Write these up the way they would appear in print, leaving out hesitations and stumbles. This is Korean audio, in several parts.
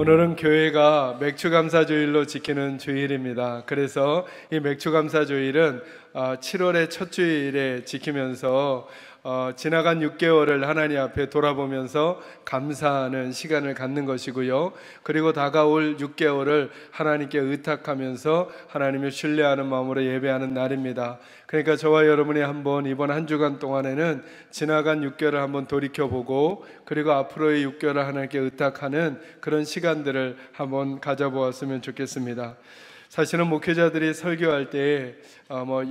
오늘은 교회가 맥주감사주일로 지키는 주일입니다. 그래서 이 맥주감사주일은 7월의 첫 주일에 지키면서 지나간 6개월을 하나님 앞에 돌아보면서 감사하는 시간을 갖는 것이고요. 그리고 다가올 6개월을 하나님께 의탁하면서 하나님을 신뢰하는 마음으로 예배하는 날입니다. 그러니까 저와 여러분이 한번 이번 한 주간 동안에는 지나간 6개월을 한번 돌이켜보고 그리고 앞으로의 6개월을 하나님께 의탁하는 그런 시간들을 한번 가져보았으면 좋겠습니다. 사실은 목회자들이 설교할 때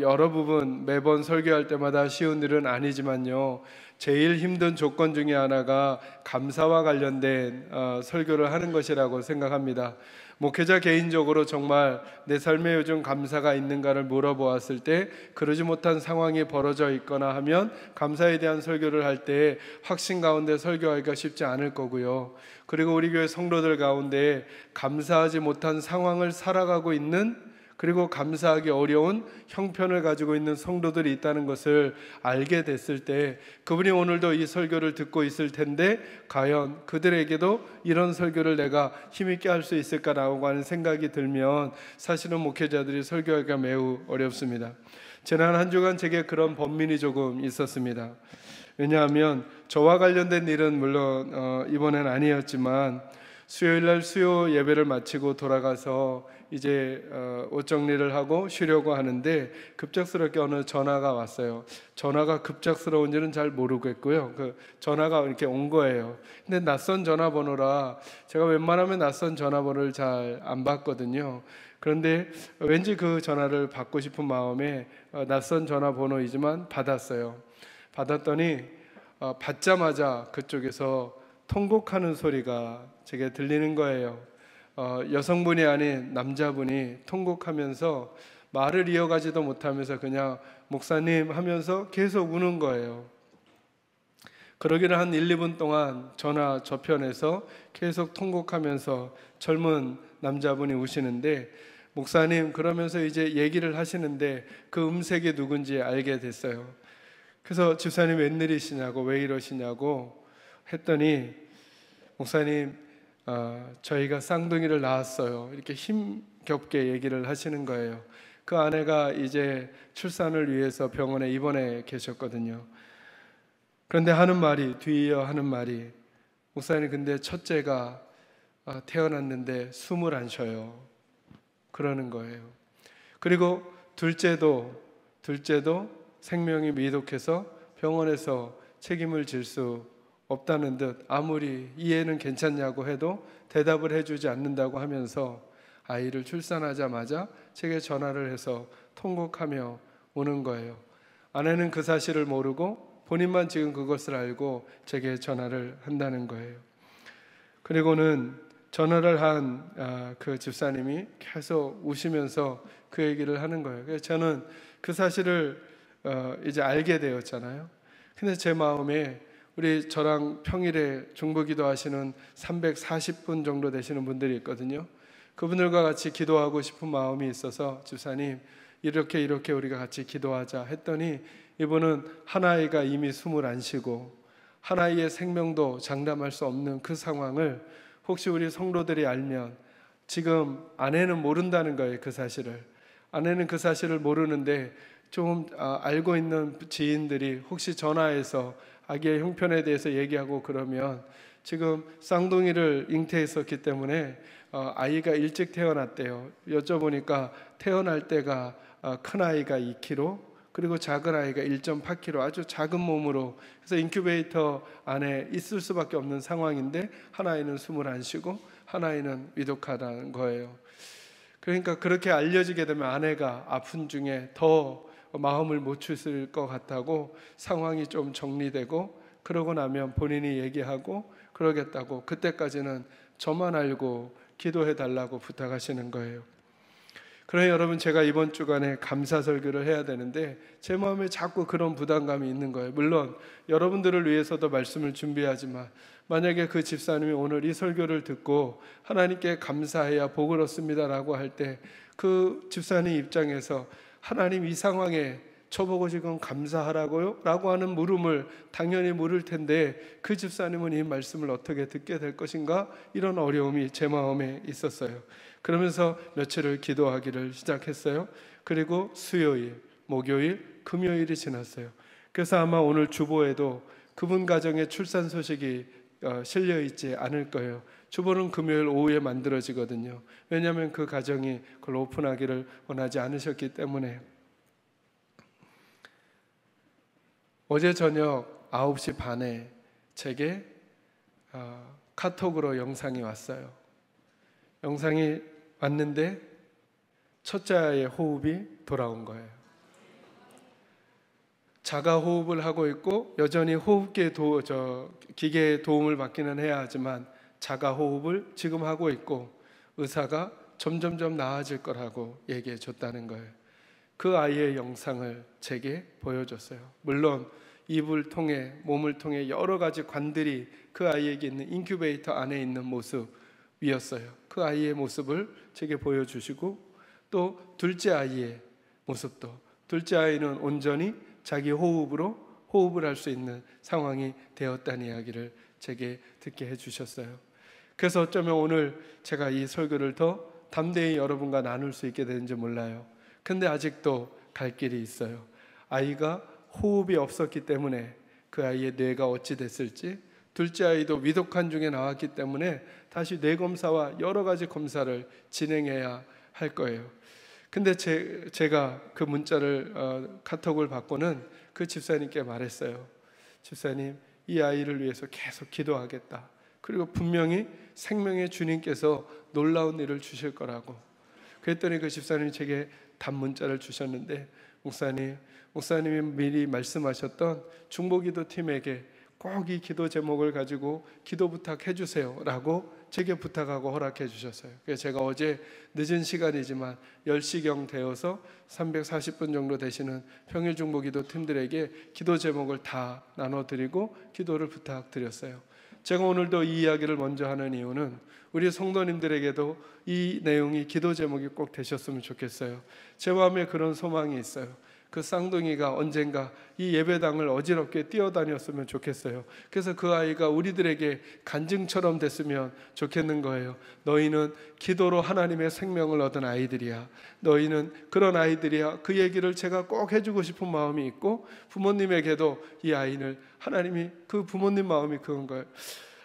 여러 부분 매번 설교할 때마다 쉬운 일은 아니지만요, 제일 힘든 조건 중에 하나가 감사와 관련된 설교를 하는 것이라고 생각합니다. 목회자 개인적으로 정말 내 삶에 요즘 감사가 있는가를 물어보았을 때 그러지 못한 상황이 벌어져 있거나 하면 감사에 대한 설교를 할 때 확신 가운데 설교하기가 쉽지 않을 거고요. 그리고 우리 교회 성도들 가운데 감사하지 못한 상황을 살아가고 있는, 그리고 감사하기 어려운 형편을 가지고 있는 성도들이 있다는 것을 알게 됐을 때 그분이 오늘도 이 설교를 듣고 있을 텐데 과연 그들에게도 이런 설교를 내가 힘있게 할 수 있을까라고 하는 생각이 들면 사실은 목회자들이 설교하기가 매우 어렵습니다. 지난 한 주간 제게 그런 번민이 조금 있었습니다. 왜냐하면 저와 관련된 일은 물론 이번엔 아니었지만 수요일날 수요 예배를 마치고 돌아가서 이제 옷 정리를 하고 쉬려고 하는데 급작스럽게 어느 전화가 왔어요. 전화가 급작스러운지는 잘 모르겠고요. 그 전화가 이렇게 온 거예요. 근데 낯선 전화번호라 제가 웬만하면 낯선 전화번호를 잘 안 받거든요. 그런데 왠지 그 전화를 받고 싶은 마음에 낯선 전화번호이지만 받았어요. 받았더니 받자마자 그쪽에서 통곡하는 소리가 제게 들리는 거예요. 여성분이 아닌 남자분이 통곡하면서 말을 이어가지도 못하면서 그냥 목사님 하면서 계속 우는 거예요. 그러기를 한 1, 2분 동안 전화 저편에서 계속 통곡하면서 젊은 남자분이 우시는데 목사님 그러면서 이제 얘기를 하시는데 그 음색이 누군지 알게 됐어요. 그래서 집사님 웬일이시냐고, 왜 이러시냐고 했더니 목사님 저희가 쌍둥이를 낳았어요, 이렇게 힘겹게 얘기를 하시는 거예요. 그 아내가 이제 출산을 위해서 병원에 입원해 계셨거든요. 그런데 뒤이어 하는 말이 목사님 근데 첫째가 태어났는데 숨을 안 쉬어요, 그러는 거예요. 그리고 둘째도 생명이 미독해서 병원에서 책임을 질 수 없다는 듯 아무리 이해는 괜찮냐고 해도 대답을 해주지 않는다고 하면서 아이를 출산하자마자 제게 전화를 해서 통곡하며 우는 거예요. 아내는 그 사실을 모르고 본인만 지금 그것을 알고 제게 전화를 한다는 거예요. 그리고는 전화를 한 그 집사님이 계속 우시면서 그 얘기를 하는 거예요. 그래서 저는 그 사실을 이제 알게 되었잖아요. 근데 제 마음에 저랑 평일에 중보기도 하시는 340분 정도 되시는 분들이 있거든요. 그분들과 같이 기도하고 싶은 마음이 있어서 집사님 이렇게 우리가 같이 기도하자 했더니 이분은 한 아이가 이미 숨을 안 쉬고 한 아이의 생명도 장담할 수 없는 그 상황을 혹시 우리 성도들이 알면, 지금 아내는 모른다는 거예요. 그 사실을 아내는 그 사실을 모르는데 좀 알고 있는 지인들이 혹시 전화해서 아기의 형편에 대해서 얘기하고 그러면 지금 쌍둥이를 잉태했었기 때문에 아이가 일찍 태어났대요. 여쭤보니까 태어날 때가 큰 아이가 2kg 그리고 작은 아이가 1.8kg 아주 작은 몸으로, 그래서 인큐베이터 안에 있을 수밖에 없는 상황인데 한 아이는 숨을 안 쉬고 한 아이는 위독하다는 거예요. 그러니까 그렇게 알려지게 되면 아내가 아픈 중에 더 마음을 못 추스릴 것 같다고 상황이 좀 정리되고 그러고 나면 본인이 얘기하고 그러겠다고 그때까지는 저만 알고 기도해 달라고 부탁하시는 거예요. 그러니 여러분, 제가 이번 주간에 감사 설교를 해야 되는데 제 마음에 자꾸 그런 부담감이 있는 거예요. 물론 여러분들을 위해서도 말씀을 준비하지만 만약에 그 집사님이 오늘 이 설교를 듣고 하나님께 감사해야 복을 얻습니다라고 할 때 그 집사님 입장에서 하나님 이 상황에 저보고 지금 감사하라고요? 라고 하는 물음을 당연히 물을 텐데 그 집사님은 이 말씀을 어떻게 듣게 될 것인가? 이런 어려움이 제 마음에 있었어요. 그러면서 며칠을 기도하기를 시작했어요. 그리고 수요일, 목요일, 금요일이 지났어요. 그래서 아마 오늘 주보에도 그분 가정의 출산 소식이 실려 있지 않을 거예요. 주보는 금요일 오후에 만들어지거든요. 왜냐하면 그 가정이 그걸 오픈하기를 원하지 않으셨기 때문에. 어제 저녁 9시 반에 제게 카톡으로 영상이 왔어요. 영상이 왔는데 첫째 아이의 호흡이 돌아온 거예요. 자가 호흡을 하고 있고 여전히 호흡기의 기계의 도움을 받기는 해야 하지만 자가 호흡을 지금 하고 있고 의사가 점점점 나아질 거라고 얘기해 줬다는 거예요. 그 아이의 영상을 제게 보여줬어요. 물론 입을 통해 몸을 통해 여러 가지 관들이 그 아이에게 있는 인큐베이터 안에 있는 모습이었어요. 그 아이의 모습을 제게 보여주시고 또 둘째 아이의 모습도, 둘째 아이는 온전히 자기 호흡으로 호흡을 할 수 있는 상황이 되었다는 이야기를 제게 듣게 해주셨어요. 그래서 어쩌면 오늘 제가 이 설교를 더 담대히 여러분과 나눌 수 있게 되는지 몰라요. 근데 아직도 갈 길이 있어요. 아이가 호흡이 없었기 때문에 그 아이의 뇌가 어찌 됐을지, 둘째 아이도 위독한 중에 나왔기 때문에 다시 뇌 검사와 여러 가지 검사를 진행해야 할 거예요. 근데 제가 그 문자를 카톡을 받고는 그 집사님께 말했어요. 집사님, 이 아이를 위해서 계속 기도하겠다. 그리고 분명히 생명의 주님께서 놀라운 일을 주실 거라고. 그랬더니 그 집사님이 제게 단문자를 주셨는데, 목사님이 미리 말씀하셨던 중보기도 팀에게 꼭 이 기도 제목을 가지고 기도 부탁해 주세요 라고 제게 부탁하고 허락해 주셨어요. 그래서 제가 어제 늦은 시간이지만 10시경 되어서 340분 정도 되시는 평일 중보기도 팀들에게 기도 제목을 다 나눠드리고 기도를 부탁드렸어요. 제가 오늘도 이 이야기를 먼저 하는 이유는 우리 성도님들에게도 이 내용이 기도 제목이 꼭 되셨으면 좋겠어요. 제 마음에 그런 소망이 있어요. 그 쌍둥이가 언젠가 이 예배당을 어지럽게 뛰어다녔으면 좋겠어요. 그래서 그 아이가 우리들에게 간증처럼 됐으면 좋겠는 거예요. 너희는 기도로 하나님의 생명을 얻은 아이들이야. 너희는 그런 아이들이야. 그 얘기를 제가 꼭 해주고 싶은 마음이 있고, 부모님에게도 이 아이를 하나님이, 그 부모님 마음이 그런 거예요.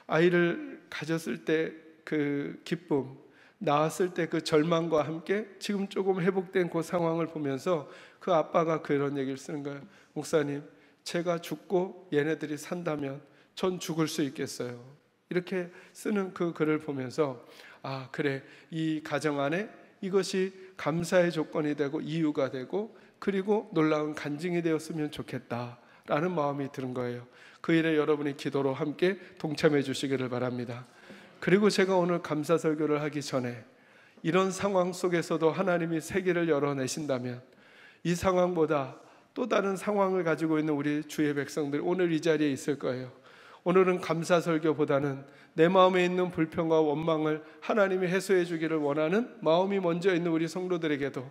아이를 가졌을 때 그 기쁨, 낳았을 때 그 절망과 함께 지금 조금 회복된 그 상황을 보면서 그 아빠가 그런 얘기를 쓰는 거예요. 목사님, 제가 죽고 얘네들이 산다면 전 죽을 수 있겠어요. 이렇게 쓰는 그 글을 보면서 아, 그래, 이 가정 안에 이것이 감사의 조건이 되고 이유가 되고 그리고 놀라운 간증이 되었으면 좋겠다라는 마음이 드는 거예요. 그 일에 여러분이 기도로 함께 동참해 주시기를 바랍니다. 그리고 제가 오늘 감사 설교를 하기 전에 이런 상황 속에서도 하나님이 세계를 열어내신다면 이 상황보다 또 다른 상황을 가지고 있는 우리 주의 백성들 오늘 이 자리에 있을 거예요. 오늘은 감사 설교보다는 내 마음에 있는 불평과 원망을 하나님이 해소해 주기를 원하는 마음이 먼저 있는 우리 성도들에게도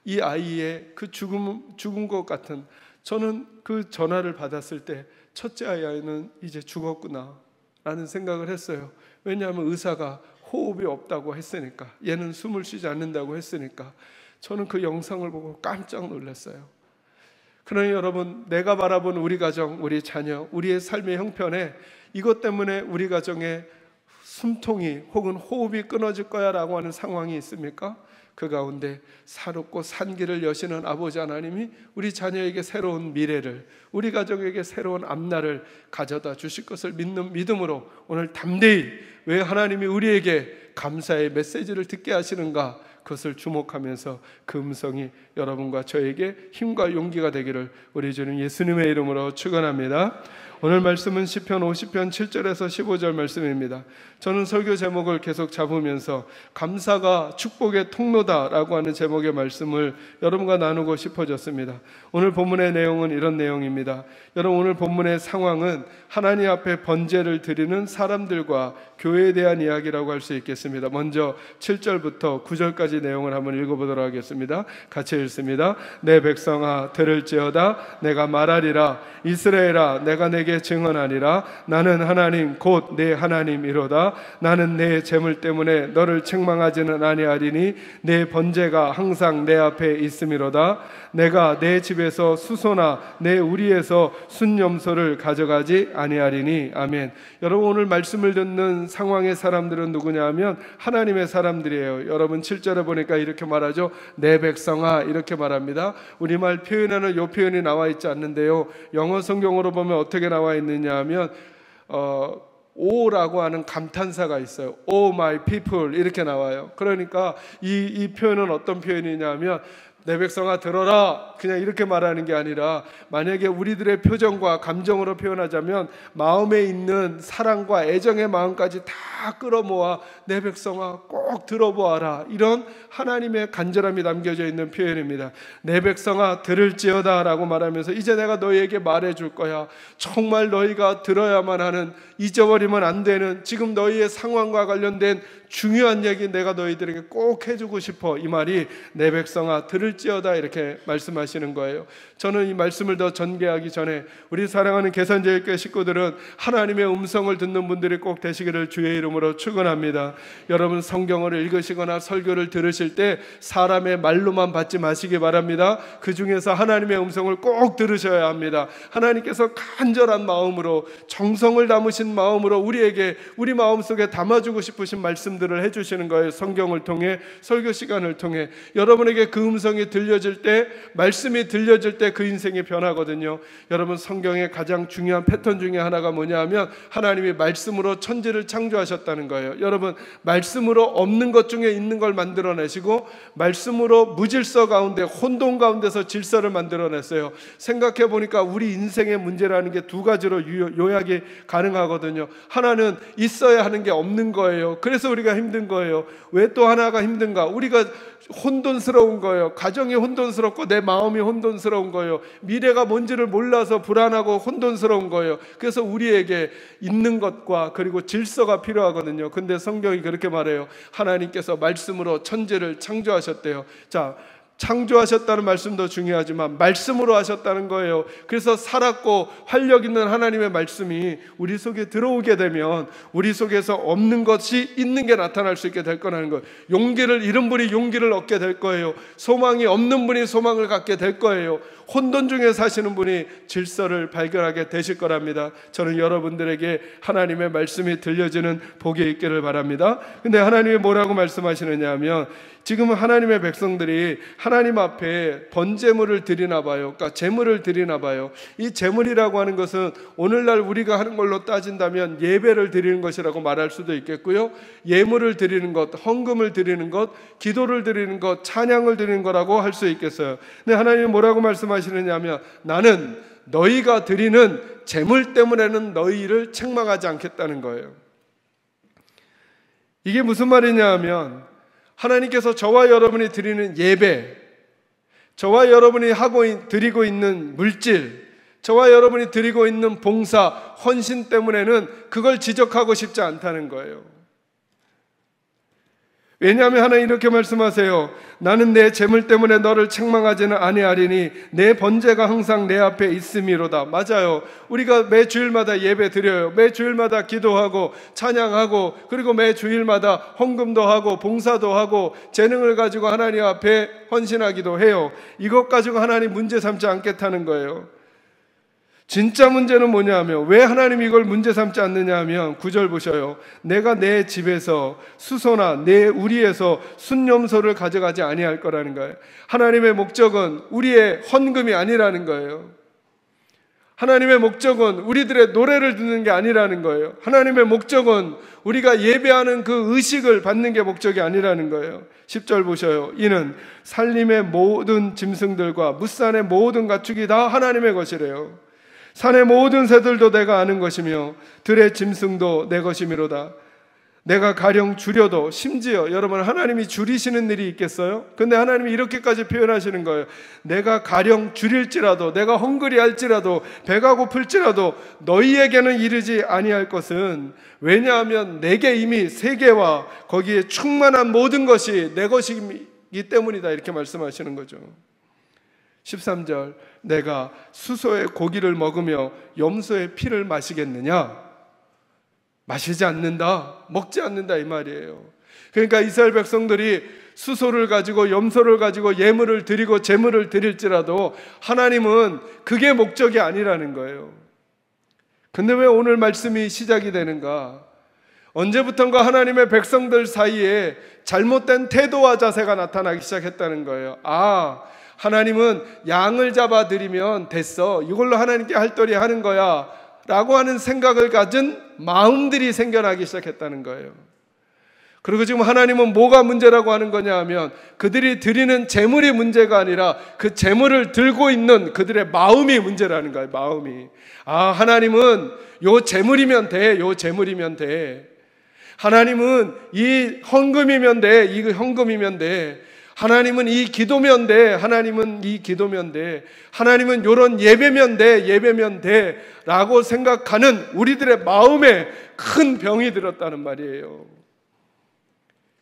이 아이의 그 죽은 것 같은, 저는 그 전화를 받았을 때 첫째 아이는 이제 죽었구나 라는 생각을 했어요. 왜냐하면 의사가 호흡이 없다고 했으니까, 얘는 숨을 쉬지 않는다고 했으니까. 저는 그 영상을 보고 깜짝 놀랐어요. 그러니 여러분, 내가 바라본 우리 가정, 우리 자녀, 우리의 삶의 형편에 이것 때문에 우리 가정에 숨통이 혹은 호흡이 끊어질 거야 라고 하는 상황이 있습니까? 그 가운데 사롭고 산길을 여시는 아버지 하나님이 우리 자녀에게 새로운 미래를, 우리 가족에게 새로운 앞날을 가져다 주실 것을 믿는 믿음으로 오늘 담대히 왜 하나님이 우리에게 감사의 메시지를 듣게 하시는가, 그것을 주목하면서 그 음성이 여러분과 저에게 힘과 용기가 되기를 우리 주님 예수님의 이름으로 축원합니다. 오늘 말씀은 시편 50편 7절에서 15절 말씀입니다. 저는 설교 제목을 계속 잡으면서 감사가 축복의 통로다라고 하는 제목의 말씀을 여러분과 나누고 싶어졌습니다. 오늘 본문의 내용은 이런 내용입니다. 여러분, 오늘 본문의 상황은 하나님 앞에 번제를 드리는 사람들과 교회에 대한 이야기라고 할 수 있겠습니다. 먼저 7절부터 9절까지 내용을 한번 읽어보도록 하겠습니다. 같이 읽습니다. 내 백성아 들을지어다. 내가 말하리라. 이스라엘아 내가 내게 증언하리라. 나는 하나님 곧 내 하나님이로다. 나는 내 재물 때문에 너를 책망하지는 아니하리니 내 번제가 항상 내 앞에 있음이로다. 내가 내 집에서 수소나 내 우리에서 순염소를 가져가지 아니하리니. 아멘. 여러분, 오늘 말씀을 듣는 상황의 사람들은 누구냐 하면 하나님의 사람들이에요. 여러분 7절에 보니까 이렇게 말하죠. 내 백성아 이렇게 말합니다. 우리말 표현에는 이 표현이 나와 있지 않는데요, 영어 성경으로 보면 어떻게 나와 있느냐 하면 오라고 하는 감탄사가 있어요. Oh my people 이렇게 나와요. 그러니까 이 표현은 어떤 표현이냐 하면 내 백성아 들어라 그냥 이렇게 말하는 게 아니라, 만약에 우리들의 표정과 감정으로 표현하자면 마음에 있는 사랑과 애정의 마음까지 다 끌어모아 내 백성아 꼭 들어보아라, 이런 하나님의 간절함이 담겨져 있는 표현입니다. 내 백성아 들을지어다 라고 말하면서 이제 내가 너희에게 말해줄 거야. 정말 너희가 들어야만 하는, 잊어버리면 안 되는 지금 너희의 상황과 관련된 중요한 얘기 내가 너희들에게 꼭 해주고 싶어. 이 말이 내 백성아 들을지어다 이렇게 말씀하시는 거예요. 저는 이 말씀을 더 전개하기 전에 우리 사랑하는 계산제일교회 식구들은 하나님의 음성을 듣는 분들이 꼭 되시기를 주의 이름으로 축원합니다. 여러분, 성경을 읽으시거나 설교를 들으실 때 사람의 말로만 받지 마시기 바랍니다. 그 중에서 하나님의 음성을 꼭 들으셔야 합니다. 하나님께서 간절한 마음으로, 정성을 담으신 마음으로 우리에게, 우리 마음속에 담아주고 싶으신 말씀들을 해주시는 거예요. 성경을 통해, 설교 시간을 통해. 여러분에게 그 음성이 들려질 때, 말씀이 들려질 때 그 인생이 변하거든요. 여러분, 성경의 가장 중요한 패턴 중에 하나가 뭐냐 하면 하나님이 말씀으로 천지를 창조하셨다는 거예요. 여러분, 말씀으로 없는 것 중에 있는 걸 만들어내시고, 말씀으로 무질서 가운데, 혼돈 가운데서 질서를 만들어냈어요. 생각해 보니까 우리 인생의 문제라는 게 두 가지로 요약이 가능하거든요. 하나는 있어야 하는 게 없는 거예요. 그래서 우리가 힘든 거예요. 왜 또 하나가 힘든가? 우리가 혼돈스러운 거예요. 가정이 혼돈스럽고 내 마음이 혼돈스러운 거예요. 미래가 뭔지를 몰라서 불안하고 혼돈스러운 거예요. 그래서 우리에게 있는 것과 그리고 질서가 필요하거든요. 근데 성경이 그렇게 말해요. 하나님께서 말씀으로 천지를 창조하셨대요. 자, 창조하셨다는 말씀도 중요하지만 말씀으로 하셨다는 거예요. 그래서 살았고 활력 있는 하나님의 말씀이 우리 속에 들어오게 되면 우리 속에서 없는 것이 있는 게 나타날 수 있게 될 거라는 거예요. 용기를 잃은 분이 용기를 얻게 될 거예요. 소망이 없는 분이 소망을 갖게 될 거예요. 혼돈 중에 사시는 분이 질서를 발견하게 되실 거랍니다. 저는 여러분들에게 하나님의 말씀이 들려지는 복이 있기를 바랍니다. 근데 하나님이 뭐라고 말씀하시느냐 하면, 지금 하나님의 백성들이 하나님 앞에 번제물을 드리나 봐요. 그러니까 제물을 드리나 봐요. 이 제물이라고 하는 것은 오늘날 우리가 하는 걸로 따진다면 예배를 드리는 것이라고 말할 수도 있겠고요, 예물을 드리는 것, 헌금을 드리는 것, 기도를 드리는 것, 찬양을 드리는 거라고 할 수 있겠어요. 근데 하나님이 뭐라고 말씀하시느냐 하면, 나는 너희가 드리는 제물 때문에는 너희를 책망하지 않겠다는 거예요. 이게 무슨 말이냐 하면, 하나님께서 저와 여러분이 드리는 예배, 저와 여러분이 드리고 있는 물질, 저와 여러분이 드리고 있는 봉사, 헌신 때문에는 그걸 지적하고 싶지 않다는 거예요. 왜냐하면 하나님 이렇게 말씀하세요. 나는 내 재물 때문에 너를 책망하지는 아니하리니 내 번제가 항상 내 앞에 있음이로다. 맞아요. 우리가 매 주일마다 예배 드려요. 매 주일마다 기도하고 찬양하고, 그리고 매 주일마다 헌금도 하고 봉사도 하고 재능을 가지고 하나님 앞에 헌신하기도 해요. 이것 가지고 하나님 문제 삼지 않겠다는 거예요. 진짜 문제는 뭐냐 하면, 왜 하나님이 이걸 문제 삼지 않느냐 하면 9절 보셔요. 내가 내 집에서 수소나 내 우리에서 순염소를 가져가지 아니할 거라는 거예요. 하나님의 목적은 우리의 헌금이 아니라는 거예요. 하나님의 목적은 우리들의 노래를 듣는 게 아니라는 거예요. 하나님의 목적은 우리가 예배하는 그 의식을 받는 게 목적이 아니라는 거예요. 10절 보셔요. 이는 산림의 모든 짐승들과 뭇산의 모든 가축이 다 하나님의 것이래요. 산의 모든 새들도 내가 아는 것이며 들의 짐승도 내 것이미로다. 내가 가령 줄여도, 심지어 여러분, 하나님이 줄이시는 일이 있겠어요? 근데 하나님이 이렇게까지 표현하시는 거예요. 내가 가령 줄일지라도, 내가 헝그리 할지라도, 배가 고플지라도 너희에게는 이르지 아니할 것은, 왜냐하면 내게 이미 세계와 거기에 충만한 모든 것이 내 것이기 때문이다, 이렇게 말씀하시는 거죠. 13절, 내가 수소의 고기를 먹으며 염소의 피를 마시겠느냐? 마시지 않는다, 먹지 않는다, 이 말이에요. 그러니까 이스라엘 백성들이 수소를 가지고 염소를 가지고 예물을 드리고 제물을 드릴지라도 하나님은 그게 목적이 아니라는 거예요. 근데 왜 오늘 말씀이 시작이 되는가? 언제부턴가 하나님의 백성들 사이에 잘못된 태도와 자세가 나타나기 시작했다는 거예요. 아, 하나님은 양을 잡아 드리면 됐어, 이걸로 하나님께 할도리 하는 거야 라고 하는 생각을 가진 마음들이 생겨나기 시작했다는 거예요. 그리고 지금 하나님은 뭐가 문제라고 하는 거냐 하면, 그들이 드리는 재물이 문제가 아니라 그 재물을 들고 있는 그들의 마음이 문제라는 거예요. 마음이. 아, 하나님은 요 재물이면 돼, 요 재물이면 돼. 하나님은 이 헌금이면 돼, 이 헌금이면 돼. 하나님은 이 기도면 돼, 하나님은 이 기도면 돼. 하나님은 요런 예배면 돼, 예배면 돼 라고 생각하는 우리들의 마음에 큰 병이 들었다는 말이에요.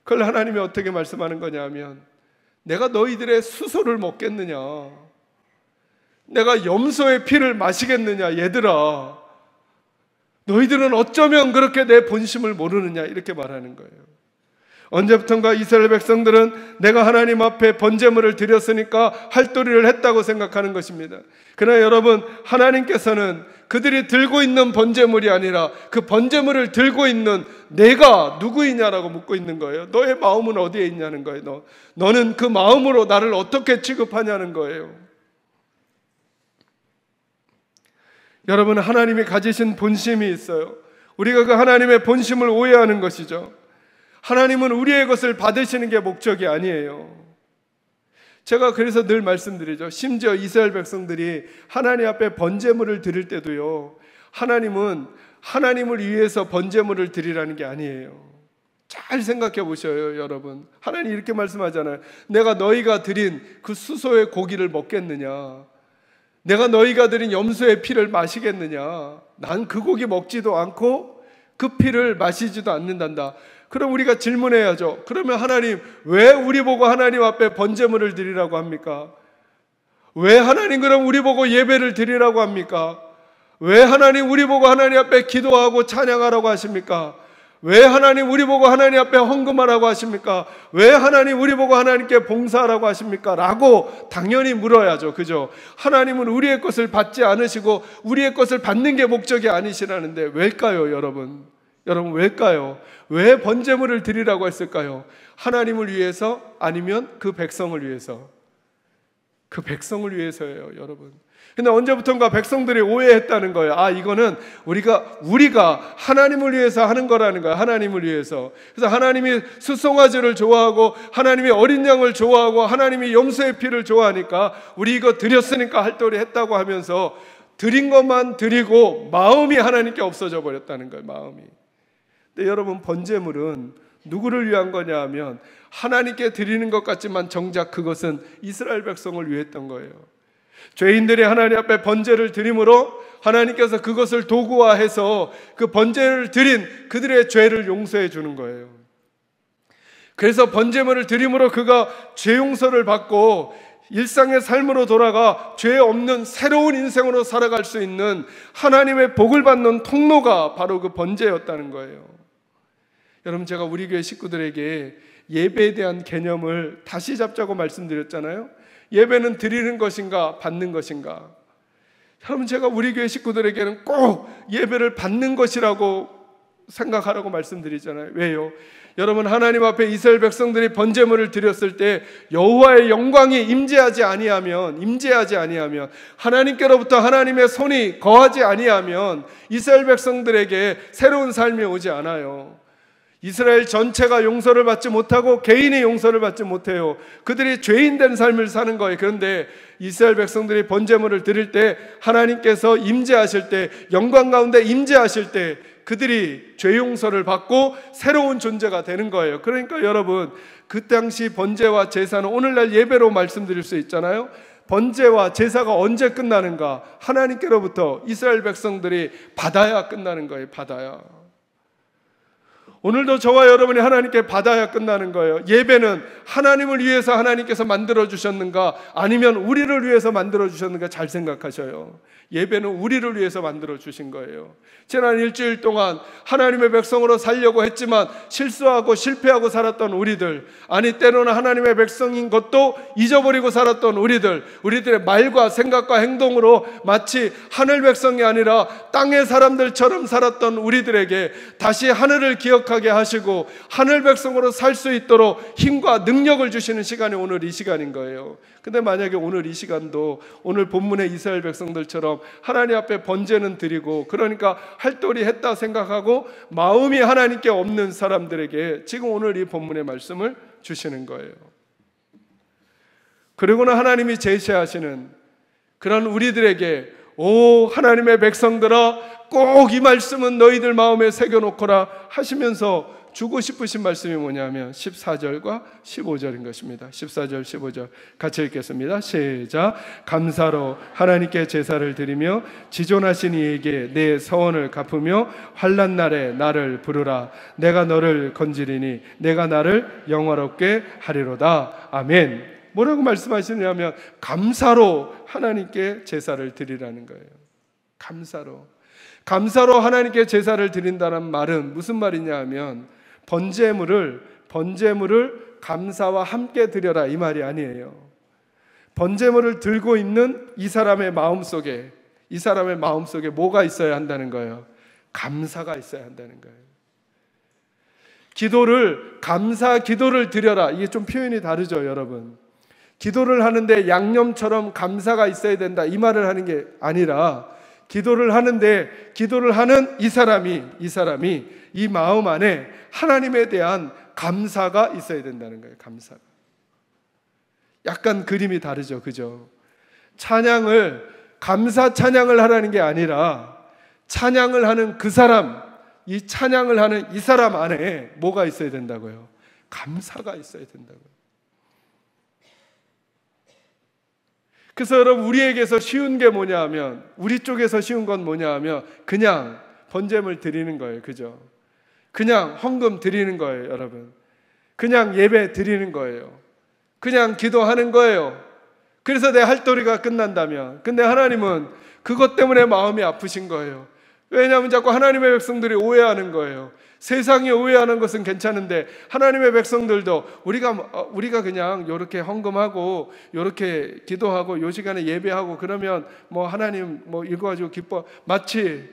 그걸 하나님이 어떻게 말씀하는 거냐 하면, 내가 너희들의 수소를 먹겠느냐, 내가 염소의 피를 마시겠느냐, 얘들아, 너희들은 어쩌면 그렇게 내 본심을 모르느냐, 이렇게 말하는 거예요. 언제부턴가 이스라엘 백성들은 내가 하나님 앞에 번제물을 드렸으니까 할도리를 했다고 생각하는 것입니다. 그러나 여러분, 하나님께서는 그들이 들고 있는 번제물이 아니라 그 번제물을 들고 있는 내가 누구이냐라고 묻고 있는 거예요. 너의 마음은 어디에 있냐는 거예요. 너는 그 마음으로 나를 어떻게 취급하냐는 거예요. 여러분, 하나님이 가지신 본심이 있어요. 우리가 그 하나님의 본심을 오해하는 것이죠. 하나님은 우리의 것을 받으시는 게 목적이 아니에요. 제가 그래서 늘 말씀드리죠. 심지어 이스라엘 백성들이 하나님 앞에 번제물을 드릴 때도요, 하나님은 하나님을 위해서 번제물을 드리라는 게 아니에요. 잘 생각해 보셔요, 여러분. 하나님 이렇게 말씀하잖아요. 내가 너희가 드린 그 수소의 고기를 먹겠느냐, 내가 너희가 드린 염소의 피를 마시겠느냐. 난 그 고기 먹지도 않고 그 피를 마시지도 않는단다. 그럼 우리가 질문해야죠. 그러면 하나님, 왜 우리 보고 하나님 앞에 번제물을 드리라고 합니까? 왜 하나님 그럼 우리 보고 예배를 드리라고 합니까? 왜 하나님 우리 보고 하나님 앞에 기도하고 찬양하라고 하십니까? 왜 하나님 우리 보고 하나님 앞에 헌금하라고 하십니까? 왜 하나님 우리 보고 하나님께 봉사하라고 하십니까? 라고 당연히 물어야죠. 그죠? 하나님은 우리의 것을 받지 않으시고 우리의 것을 받는 게 목적이 아니시라는데 왜일까요, 여러분? 여러분, 왜일까요? 왜 번제물을 드리라고 했을까요? 하나님을 위해서, 아니면 그 백성을 위해서? 그 백성을 위해서예요, 여러분. 근데 언제부턴가 백성들이 오해했다는 거예요. 아, 이거는 우리가 하나님을 위해서 하는 거라는 거예요. 하나님을 위해서. 그래서 하나님이 수송아지를 좋아하고 하나님이 어린 양을 좋아하고 하나님이 염소의 피를 좋아하니까 우리 이거 드렸으니까 할도리 했다고 하면서 드린 것만 드리고 마음이 하나님께 없어져 버렸다는 거예요. 마음이. 근데 여러분, 번제물은 누구를 위한 거냐 하면 하나님께 드리는 것 같지만 정작 그것은 이스라엘 백성을 위했던 거예요. 죄인들이 하나님 앞에 번제를 드림으로 하나님께서 그것을 도구화해서 그 번제를 드린 그들의 죄를 용서해 주는 거예요. 그래서 번제물을 드림으로 그가 죄 용서를 받고 일상의 삶으로 돌아가 죄 없는 새로운 인생으로 살아갈 수 있는 하나님의 복을 받는 통로가 바로 그 번제였다는 거예요. 여러분, 제가 우리 교회 식구들에게 예배에 대한 개념을 다시 잡자고 말씀드렸잖아요. 예배는 드리는 것인가 받는 것인가? 여러분, 제가 우리 교회 식구들에게는 꼭 예배를 받는 것이라고 생각하라고 말씀드리잖아요. 왜요? 여러분, 하나님 앞에 이스라엘 백성들이 번제물을 드렸을 때 여호와의 영광이 임재하지 아니하면 하나님께로부터 하나님의 손이 거하지 아니하면 이스라엘 백성들에게 새로운 삶이 오지 않아요. 이스라엘 전체가 용서를 받지 못하고 개인이 용서를 받지 못해요. 그들이 죄인된 삶을 사는 거예요. 그런데 이스라엘 백성들이 번제물을 드릴 때 하나님께서 임재하실 때, 영광 가운데 임재하실 때 그들이 죄 용서를 받고 새로운 존재가 되는 거예요. 그러니까 여러분, 그 당시 번제와 제사는 오늘날 예배로 말씀드릴 수 있잖아요. 번제와 제사가 언제 끝나는가? 하나님께로부터 이스라엘 백성들이 받아야 끝나는 거예요. 받아야. 오늘도 저와 여러분이 하나님께 받아야 끝나는 거예요. 예배는 하나님을 위해서 하나님께서 만들어 주셨는가, 아니면 우리를 위해서 만들어 주셨는가 잘 생각하셔요. 예배는 우리를 위해서 만들어 주신 거예요. 지난 일주일 동안 하나님의 백성으로 살려고 했지만 실수하고 실패하고 살았던 우리들, 아니 때로는 하나님의 백성인 것도 잊어버리고 살았던 우리들의 말과 생각과 행동으로 마치 하늘 백성이 아니라 땅의 사람들처럼 살았던 우리들에게 다시 하늘을 기억하게 하시고 하늘 백성으로 살 수 있도록 힘과 능력을 주시는 시간이 오늘 이 시간인 거예요. 근데 만약에 오늘 이 시간도 오늘 본문의 이스라엘 백성들처럼 하나님 앞에 번제는 드리고, 그러니까 할도리 했다 생각하고 마음이 하나님께 없는 사람들에게 지금 오늘 이 본문의 말씀을 주시는 거예요. 그리고는 하나님이 제시하시는 그런 우리들에게, 오 하나님의 백성들아, 꼭 이 말씀은 너희들 마음에 새겨놓거라 하시면서 주고 싶으신 말씀이 뭐냐면 14절과 15절인 것입니다. 14절 15절 같이 읽겠습니다. 시작. 감사로 하나님께 제사를 드리며 지존하신 이에게 내 서원을 갚으며 환난 날에 나를 부르라. 내가 너를 건지리니 내가 나를 영화롭게 하리로다. 아멘. 뭐라고 말씀하시냐면 감사로 하나님께 제사를 드리라는 거예요. 감사로 하나님께 제사를 드린다는 말은 무슨 말이냐 하면 번제물을 감사와 함께 드려라 이 말이 아니에요. 번제물을 들고 있는 이 사람의 마음속에 뭐가 있어야 한다는 거예요? 감사가 있어야 한다는 거예요. 감사 기도를 드려라. 이게 좀 표현이 다르죠, 여러분. 기도를 하는데 양념처럼 감사가 있어야 된다 이 말을 하는 게 아니라, 기도를 하는데 기도를 하는 이 사람이 이 마음 안에 하나님에 대한 감사가 있어야 된다는 거예요. 감사가. 약간 그림이 다르죠, 그죠? 감사 찬양을 하라는 게 아니라 찬양을 하는 그 사람, 이 찬양을 하는 이 사람 안에 뭐가 있어야 된다고요? 감사가 있어야 된다고요. 그래서 여러분, 우리에게서 쉬운 게 뭐냐 하면, 우리 쪽에서 쉬운 건 뭐냐 하면 그냥 번제물 드리는 거예요. 그죠? 그냥 헌금 드리는 거예요, 여러분. 그냥 예배 드리는 거예요. 그냥 기도하는 거예요. 그래서 내 할도리가 끝난다면. 근데 하나님은 그것 때문에 마음이 아프신 거예요. 왜냐하면 자꾸 하나님의 백성들이 오해하는 거예요. 세상이 오해하는 것은 괜찮은데 하나님의 백성들도 우리가 그냥 이렇게 헌금하고 이렇게 기도하고 요 시간에 예배하고 그러면 뭐 하나님 뭐 이거 가지고 기뻐, 마치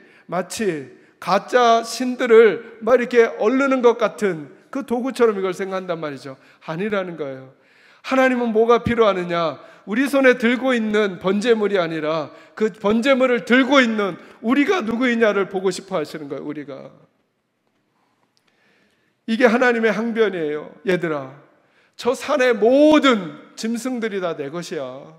가짜 신들을 막 이렇게 얼르는 것 같은 그 도구처럼 이걸 생각한단 말이죠. 아니라는 거예요. 하나님은 뭐가 필요하느냐? 우리 손에 들고 있는 번제물이 아니라 그 번제물을 들고 있는 우리가 누구이냐를 보고 싶어 하시는 거예요. 우리가. 이게 하나님의 항변이에요. 얘들아, 저 산의 모든 짐승들이 다 내 것이야.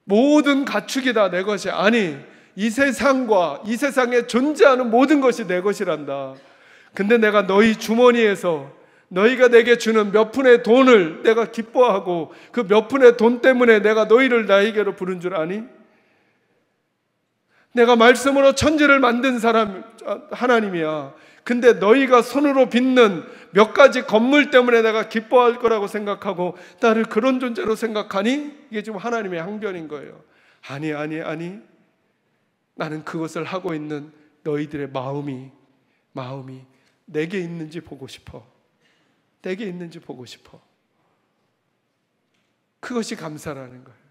모든 가축이 다 내 것이야. 아니, 이 세상과 이 세상에 존재하는 모든 것이 내 것이란다. 근데 내가 너희 주머니에서 너희가 내게 주는 몇 푼의 돈을 내가 기뻐하고 그 몇 푼의 돈 때문에 내가 너희를 나에게로 부른 줄 아니? 내가 말씀으로 천지를 만든 사람 하나님이야. 근데 너희가 손으로 빚는 몇 가지 건물 때문에 내가 기뻐할 거라고 생각하고 나를 그런 존재로 생각하니? 이게 지금 하나님의 항변인 거예요. 아니. 나는 그것을 하고 있는 너희들의 마음이 내게 있는지 보고 싶어. 내게 있는지 보고 싶어. 그것이 감사라는 거예요.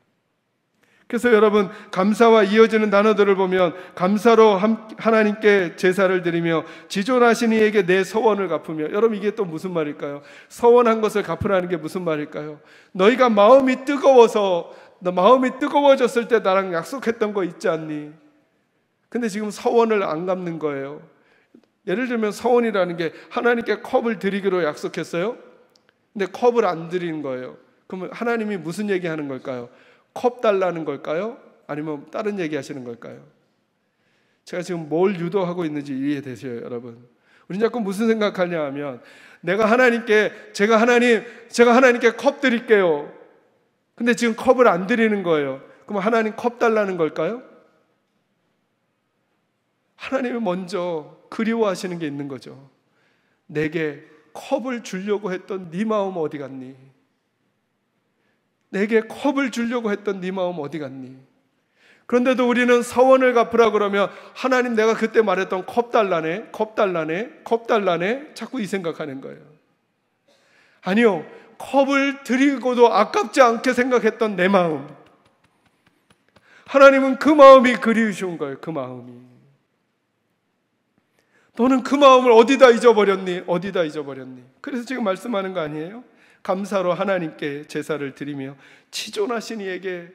그래서 여러분, 감사와 이어지는 단어들을 보면 감사로 하나님께 제사를 드리며 지존하신 이에게 내 서원을 갚으며, 여러분 이게 또 무슨 말일까요? 서원한 것을 갚으라는 게 무슨 말일까요? 너희가 마음이 뜨거워졌을 때 나랑 약속했던 거 있지 않니? 근데 지금 서원을 안 갚는 거예요. 예를 들면 서원이라는 게 하나님께 컵을 드리기로 약속했어요. 근데 컵을 안 드리는 거예요. 그러면 하나님이 무슨 얘기하는 걸까요? 컵 달라는 걸까요? 아니면 다른 얘기 하시는 걸까요? 제가 지금 뭘 유도하고 있는지 이해되세요, 여러분? 우리 자꾸 무슨 생각하냐 하면 제가 하나님께 컵 드릴게요. 근데 지금 컵을 안 드리는 거예요. 그럼 하나님 컵 달라는 걸까요? 하나님이 먼저 그리워하시는 게 있는 거죠. 내게 컵을 주려고 했던 네 마음 어디 갔니? 내게 컵을 주려고 했던 네 마음 어디 갔니? 그런데도 우리는 서원을 갚으라 그러면 하나님 내가 그때 말했던 컵 달라네, 컵 달라네, 컵 달라네 자꾸 이 생각하는 거예요. 아니요, 컵을 드리고도 아깝지 않게 생각했던 내 마음, 하나님은 그 마음이 그리우신 거예요. 그 마음이. 너는 그 마음을 어디다 잊어버렸니? 어디다 잊어버렸니? 그래서 지금 말씀하는 거 아니에요? 감사로 하나님께 제사를 드리며 지존하신 이에게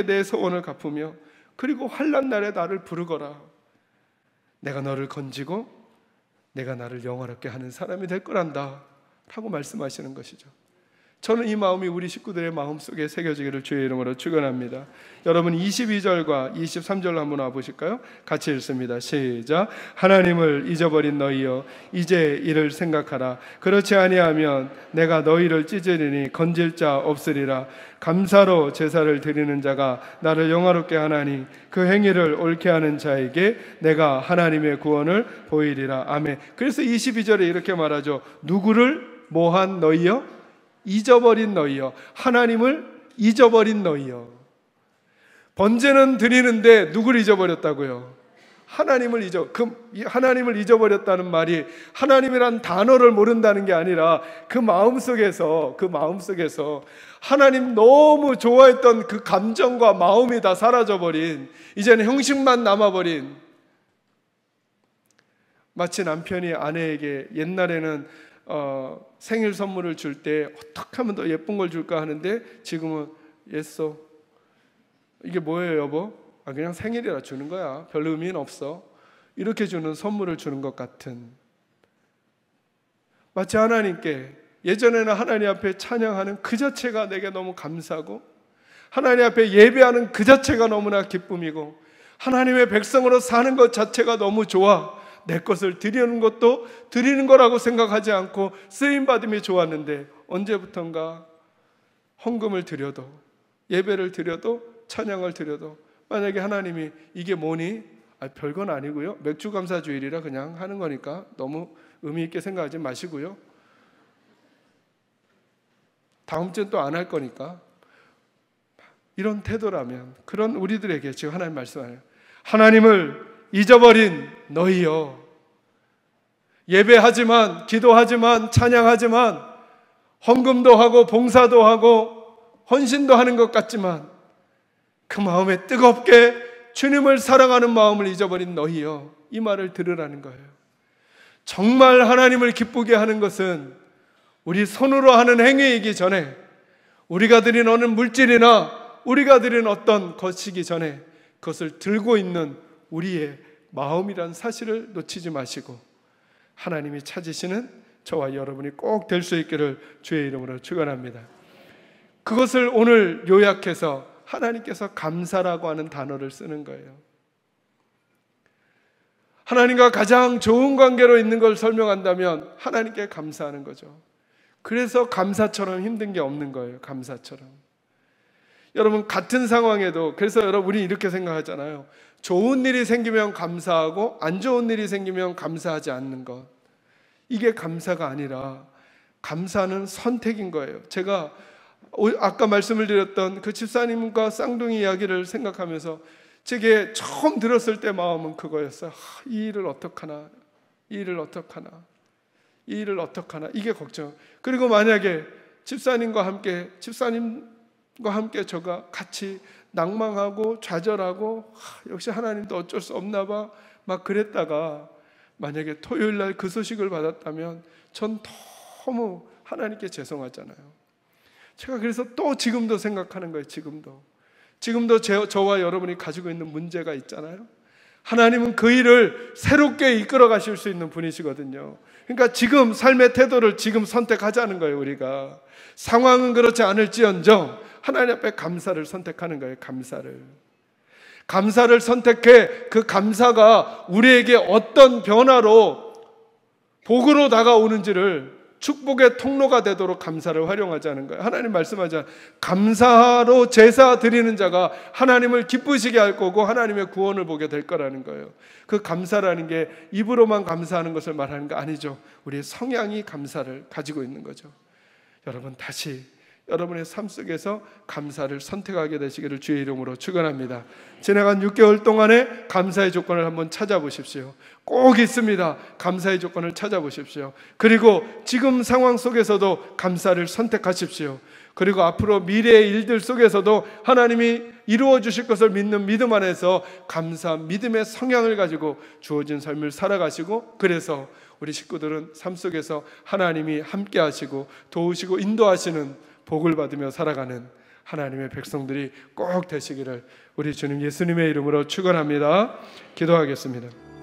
내 소원을 갚으며 그리고 환난 날에 나를 부르거라. 내가 너를 건지고 내가 나를 영화롭게 하는 사람이 될 거란다 라고 말씀하시는 것이죠. 저는 이 마음이 우리 식구들의 마음속에 새겨지기를 주의 이름으로 축원합니다. 여러분 22절과 23절로 한번 와보실까요? 같이 읽습니다. 시작. 하나님을 잊어버린 너희여 이제 이를 생각하라. 그렇지 아니하면 내가 너희를 찢으리니 건질 자 없으리라. 감사로 제사를 드리는 자가 나를 영화롭게 하나니 그 행위를 옳게 하는 자에게 내가 하나님의 구원을 보이리라. 아멘. 그래서 22절에 이렇게 말하죠. 누구를 뭐한 너희여? 잊어버린 너희여. 하나님을 잊어버린 너희여. 번제는 드리는데 누구를 잊어버렸다고요? 하나님을 잊어버렸다는 말이 하나님이란 단어를 모른다는 게 아니라 그 마음속에서 하나님 너무 좋아했던 그 감정과 마음이 다 사라져버린, 이제는 형식만 남아버린, 마치 남편이 아내에게 옛날에는 생일 선물을 줄 때 어떻게 하면 더 예쁜 걸 줄까 하는데 지금은 예써 이게 뭐예요 여보? 그냥 생일이라 주는 거야, 별 의미는 없어, 이렇게 주는 선물을 주는 것 같은, 마치 하나님께 예전에는 하나님 앞에 찬양하는 그 자체가 내게 너무 감사하고 하나님 앞에 예배하는 그 자체가 너무나 기쁨이고 하나님의 백성으로 사는 것 자체가 너무 좋아, 내 것을 드리는 것도 드리는 거라고 생각하지 않고 쓰임받음이 좋았는데 언제부턴가 헌금을 드려도 예배를 드려도 찬양을 드려도 만약에 하나님이 이게 뭐니? 별건 아니고요, 맥주감사주일이라 그냥 하는 거니까 너무 의미 있게 생각하지 마시고요, 다음 주엔 또 안 할 거니까, 이런 태도라면 그런 우리들에게 지금 하나님 말씀하네요. 하나님을 잊어버린 너희여, 예배하지만 기도하지만 찬양하지만 헌금도 하고 봉사도 하고 헌신도 하는 것 같지만 그 마음에 뜨겁게 주님을 사랑하는 마음을 잊어버린 너희여, 이 말을 들으라는 거예요. 정말 하나님을 기쁘게 하는 것은 우리 손으로 하는 행위이기 전에, 우리가 드린 어느 물질이나 우리가 드린 어떤 것이기 전에 그것을 들고 있는 우리의 마음이란 사실을 놓치지 마시고 하나님이 찾으시는 저와 여러분이 꼭 될 수 있기를 주의 이름으로 축원합니다. 그것을 오늘 요약해서 하나님께서 감사라고 하는 단어를 쓰는 거예요. 하나님과 가장 좋은 관계로 있는 걸 설명한다면 하나님께 감사하는 거죠. 그래서 감사처럼 힘든 게 없는 거예요. 감사처럼. 여러분 같은 상황에도, 그래서 여러분 우리 이렇게 생각하잖아요. 좋은 일이 생기면 감사하고 안 좋은 일이 생기면 감사하지 않는 것, 이게 감사가 아니라 감사는 선택인 거예요. 제가 아까 말씀을 드렸던 그 집사님과 쌍둥이 이야기를 생각하면서 제게 처음 들었을 때 마음은 그거였어요. 이 일을 어떡하나, 이 일을 어떡하나, 이 일을 어떡하나, 이게 걱정. 그리고 만약에 집사님과 함께 저가 같이 낭망하고 좌절하고 역시 하나님도 어쩔 수 없나 봐 막 그랬다가 만약에 토요일 날 그 소식을 받았다면 전 너무 하나님께 죄송하잖아요. 제가 그래서 또 지금도 생각하는 거예요. 지금도 저와 여러분이 가지고 있는 문제가 있잖아요. 하나님은 그 일을 새롭게 이끌어 가실 수 있는 분이시거든요. 그러니까 지금 삶의 태도를 지금 선택하자는 거예요. 우리가 상황은 그렇지 않을지언정 하나님 앞에 감사를 선택하는 거예요. 감사를 선택해 그 감사가 우리에게 어떤 변화로 복으로 다가오는지를 축복의 통로가 되도록 감사를 활용하자는 거예요. 하나님 말씀하잖아요. 감사로 제사 드리는 자가 하나님을 기쁘시게 할 거고 하나님의 구원을 보게 될 거라는 거예요. 그 감사라는 게 입으로만 감사하는 것을 말하는 거 아니죠. 우리의 성향이 감사를 가지고 있는 거죠. 여러분 다시 여러분의 삶 속에서 감사를 선택하게 되시기를 주의 이름으로 축원합니다. 지나간 6개월 동안에 감사의 조건을 한번 찾아보십시오. 꼭 있습니다. 감사의 조건을 찾아보십시오. 그리고 지금 상황 속에서도 감사를 선택하십시오. 그리고 앞으로 미래의 일들 속에서도 하나님이 이루어 주실 것을 믿는 믿음 안에서 감사, 믿음의 성향을 가지고 주어진 삶을 살아가시고, 그래서 우리 식구들은 삶 속에서 하나님이 함께 하시고 도우시고 인도하시는 복을 받으며 살아가는 하나님의 백성들이 꼭 되시기를 우리 주님 예수님의 이름으로 축원합니다. 기도하겠습니다.